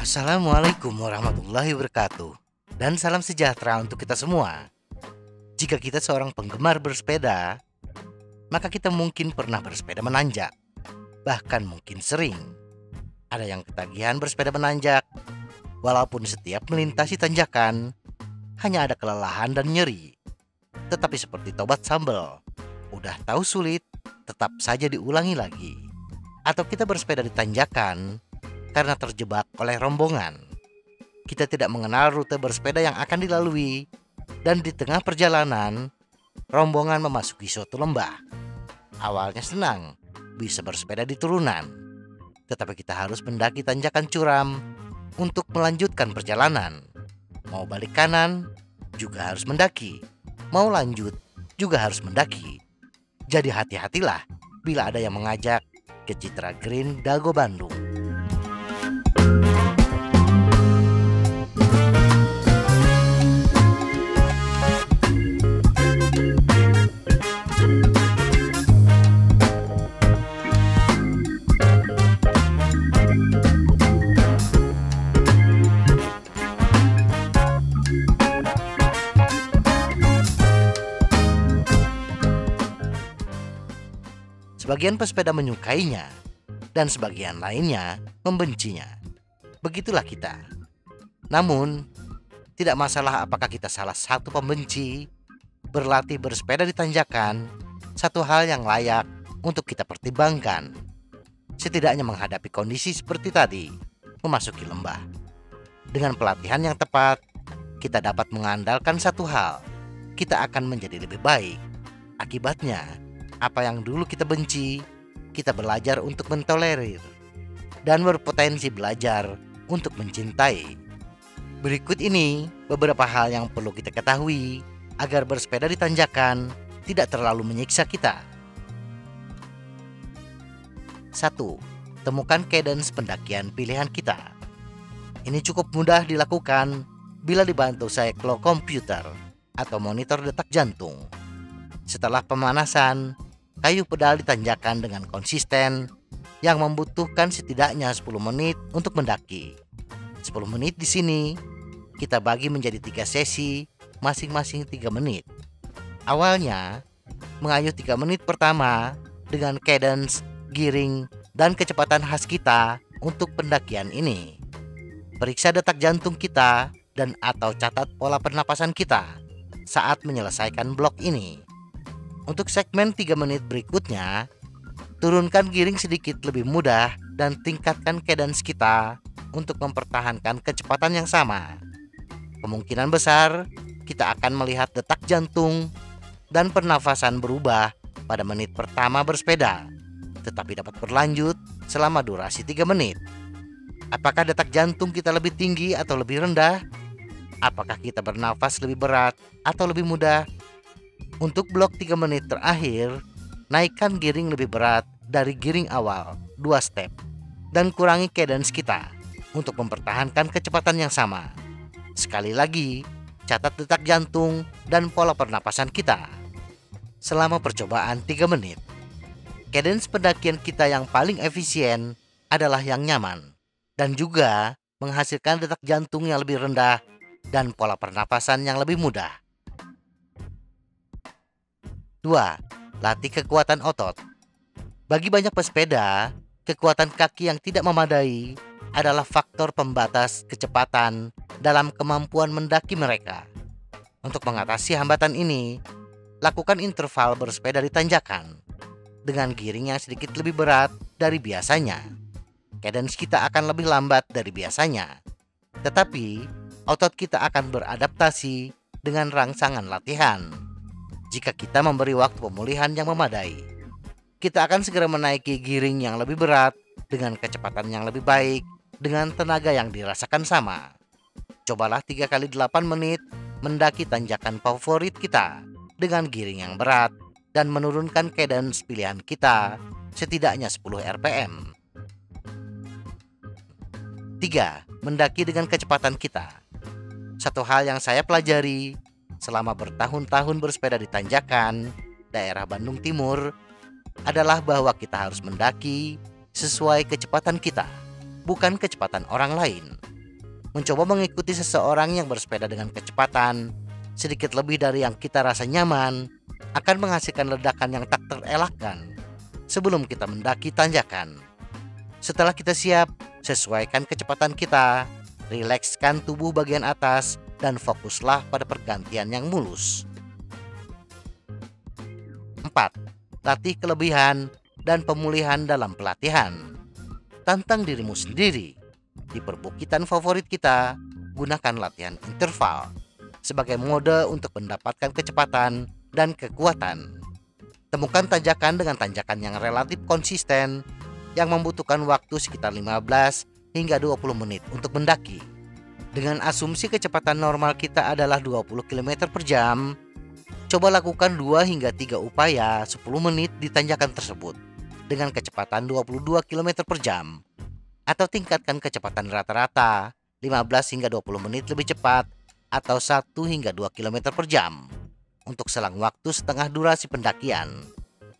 Assalamualaikum warahmatullahi wabarakatuh. Dan salam sejahtera untuk kita semua. Jika kita seorang penggemar bersepeda, maka kita mungkin pernah bersepeda menanjak. Bahkan mungkin sering. Ada yang ketagihan bersepeda menanjak, walaupun setiap melintasi tanjakan hanya ada kelelahan dan nyeri. Tetapi seperti tobat sambal, udah tahu sulit, tetap saja diulangi lagi. Atau kita bersepeda di tanjakan karena terjebak oleh rombongan. Kita tidak mengenal rute bersepeda yang akan dilalui, dan di tengah perjalanan, rombongan memasuki suatu lembah. Awalnya senang, bisa bersepeda di turunan. Tetapi kita harus mendaki tanjakan curam untuk melanjutkan perjalanan. Mau balik kanan, juga harus mendaki. Mau lanjut, juga harus mendaki. Jadi hati-hatilah bila ada yang mengajak ke Citra Green Dago Bandung. Sebagian pesepeda menyukainya, dan sebagian lainnya membencinya. Begitulah kita. Namun, tidak masalah apakah kita salah satu pembenci. Berlatih bersepeda di tanjakan, satu hal yang layak untuk kita pertimbangkan. Setidaknya menghadapi kondisi seperti tadi, memasuki lembah. Dengan pelatihan yang tepat, kita dapat mengandalkan satu hal. Kita akan menjadi lebih baik. Akibatnya, apa yang dulu kita benci, kita belajar untuk mentolerir dan berpotensi belajar untuk mencintai. Berikut ini beberapa hal yang perlu kita ketahui agar bersepeda di tanjakan tidak terlalu menyiksa kita. 1. Temukan cadence pendakian pilihan kita. Ini cukup mudah dilakukan bila dibantu cyclokomputer atau monitor detak jantung. Setelah pemanasan, kayu pedal ditanjakan dengan konsisten yang membutuhkan setidaknya 10 menit untuk mendaki. 10 menit di sini kita bagi menjadi 3 sesi, masing-masing 3 menit. Awalnya, mengayuh 3 menit pertama dengan cadence, giring, dan kecepatan khas kita untuk pendakian ini. Periksa detak jantung kita dan atau catat pola pernapasan kita saat menyelesaikan blok ini. Untuk segmen 3 menit berikutnya, turunkan giring sedikit lebih mudah dan tingkatkan cadence kita untuk mempertahankan kecepatan yang sama. Kemungkinan besar kita akan melihat detak jantung dan pernafasan berubah pada menit pertama bersepeda, tetapi dapat berlanjut selama durasi 3 menit. Apakah detak jantung kita lebih tinggi atau lebih rendah? Apakah kita bernafas lebih berat atau lebih mudah? Untuk blok 3 menit terakhir, naikkan giring lebih berat dari giring awal 2 step dan kurangi cadence kita untuk mempertahankan kecepatan yang sama. Sekali lagi, catat detak jantung dan pola pernapasan kita selama percobaan 3 menit. Cadence pendakian kita yang paling efisien adalah yang nyaman dan juga menghasilkan detak jantung yang lebih rendah dan pola pernapasan yang lebih mudah. 2. Latih kekuatan otot. Bagi banyak pesepeda, kekuatan kaki yang tidak memadai adalah faktor pembatas kecepatan dalam kemampuan mendaki mereka. Untuk mengatasi hambatan ini, lakukan interval bersepeda di tanjakan dengan giring yang sedikit lebih berat dari biasanya. Cadence kita akan lebih lambat dari biasanya, tetapi otot kita akan beradaptasi dengan rangsangan latihan. Jika kita memberi waktu pemulihan yang memadai, kita akan segera menaiki giring yang lebih berat dengan kecepatan yang lebih baik dengan tenaga yang dirasakan sama. Cobalah 3 kali 8 menit mendaki tanjakan favorit kita dengan giring yang berat dan menurunkan cadence pilihan kita setidaknya 10 rpm. 3. Mendaki dengan kecepatan kita. Satu hal yang saya pelajari selama bertahun-tahun bersepeda di tanjakan daerah Bandung Timur, adalah bahwa kita harus mendaki sesuai kecepatan kita, bukan kecepatan orang lain. Mencoba mengikuti seseorang yang bersepeda dengan kecepatan sedikit lebih dari yang kita rasa nyaman akan menghasilkan ledakan yang tak terelakkan sebelum kita mendaki tanjakan. Setelah kita siap, sesuaikan kecepatan kita, rilekskan tubuh bagian atas, dan fokuslah pada pergantian yang mulus. 4. Latih kelebihan dan pemulihan dalam pelatihan. Tantang dirimu sendiri. Di perbukitan favorit kita, gunakan latihan interval sebagai mode untuk mendapatkan kecepatan dan kekuatan. Temukan tanjakan dengan tanjakan yang relatif konsisten yang membutuhkan waktu sekitar 15 hingga 20 menit untuk mendaki. Dengan asumsi kecepatan normal kita adalah 20 km per jam, coba lakukan 2 hingga 3 upaya 10 menit di tanjakan tersebut dengan kecepatan 22 km per jam. Atau tingkatkan kecepatan rata-rata 15 hingga 20 menit lebih cepat atau 1 hingga 2 km per jam untuk selang waktu setengah durasi pendakian.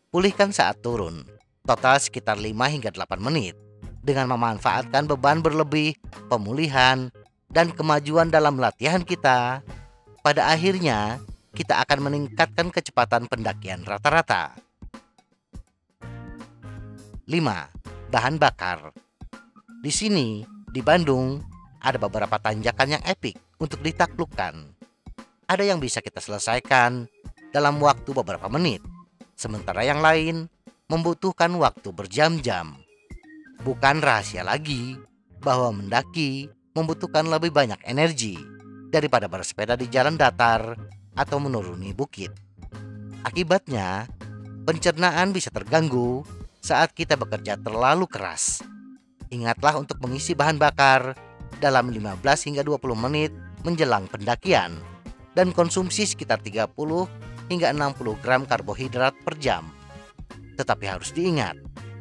Pulihkan saat turun, total sekitar 5 hingga 8 menit dengan memanfaatkan beban berlebih, pemulihan, dan kemajuan dalam latihan kita. Pada akhirnya, kita akan meningkatkan kecepatan pendakian rata-rata. 5. Bahan bakar. Di sini, di Bandung, ada beberapa tanjakan yang epik untuk ditaklukkan. Ada yang bisa kita selesaikan dalam waktu beberapa menit, sementara yang lain membutuhkan waktu berjam-jam. Bukan rahasia lagi bahwa mendaki membutuhkan lebih banyak energi daripada bersepeda di jalan datar atau menuruni bukit. Akibatnya, pencernaan bisa terganggu saat kita bekerja terlalu keras. Ingatlah untuk mengisi bahan bakar dalam 15 hingga 20 menit menjelang pendakian dan konsumsi sekitar 30 hingga 60 gram karbohidrat per jam. Tetapi harus diingat,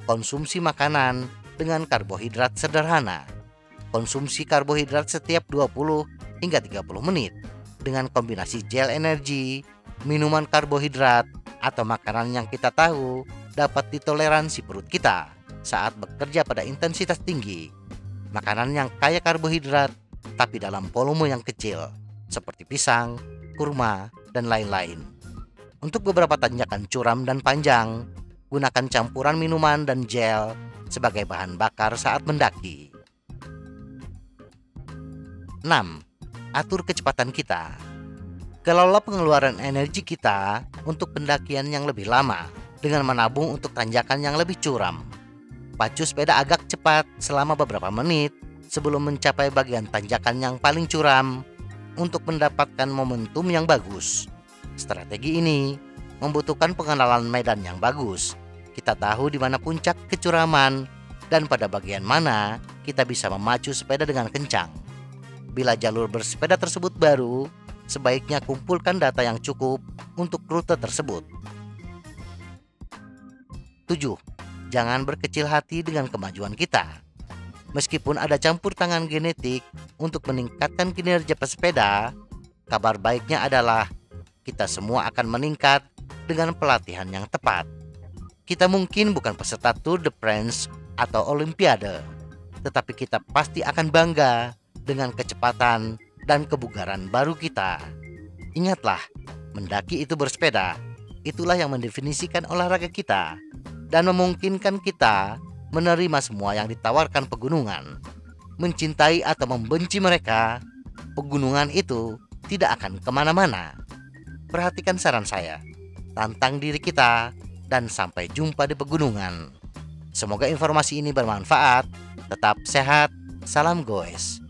konsumsi makanan dengan karbohidrat sederhana. Konsumsi karbohidrat setiap 20 hingga 30 menit dengan kombinasi gel energi, minuman karbohidrat, atau makanan yang kita tahu dapat ditoleransi perut kita saat bekerja pada intensitas tinggi. Makanan yang kaya karbohidrat tapi dalam volume yang kecil seperti pisang, kurma, dan lain-lain. Untuk beberapa tanjakan curam dan panjang, gunakan campuran minuman dan gel sebagai bahan bakar saat mendaki. 6. Atur kecepatan kita. Kelola pengeluaran energi kita untuk pendakian yang lebih lama dengan menabung untuk tanjakan yang lebih curam. Pacu sepeda agak cepat selama beberapa menit sebelum mencapai bagian tanjakan yang paling curam untuk mendapatkan momentum yang bagus. Strategi ini membutuhkan pengenalan medan yang bagus. Kita tahu di mana puncak kecuraman dan pada bagian mana kita bisa memacu sepeda dengan kencang. Bila jalur bersepeda tersebut baru, sebaiknya kumpulkan data yang cukup untuk rute tersebut. 7. Jangan berkecil hati dengan kemajuan kita. Meskipun ada campur tangan genetik untuk meningkatkan kinerja pesepeda, kabar baiknya adalah kita semua akan meningkat dengan pelatihan yang tepat. Kita mungkin bukan peserta Tour de France atau Olimpiade, tetapi kita pasti akan bangga dengan kecepatan dan kebugaran baru kita. Ingatlah, mendaki itu bersepeda. Itulah yang mendefinisikan olahraga kita dan memungkinkan kita menerima semua yang ditawarkan pegunungan. Mencintai atau membenci mereka, pegunungan itu tidak akan kemana-mana. Perhatikan saran saya, tantang diri kita, dan sampai jumpa di pegunungan. Semoga informasi ini bermanfaat. Tetap sehat, salam goes.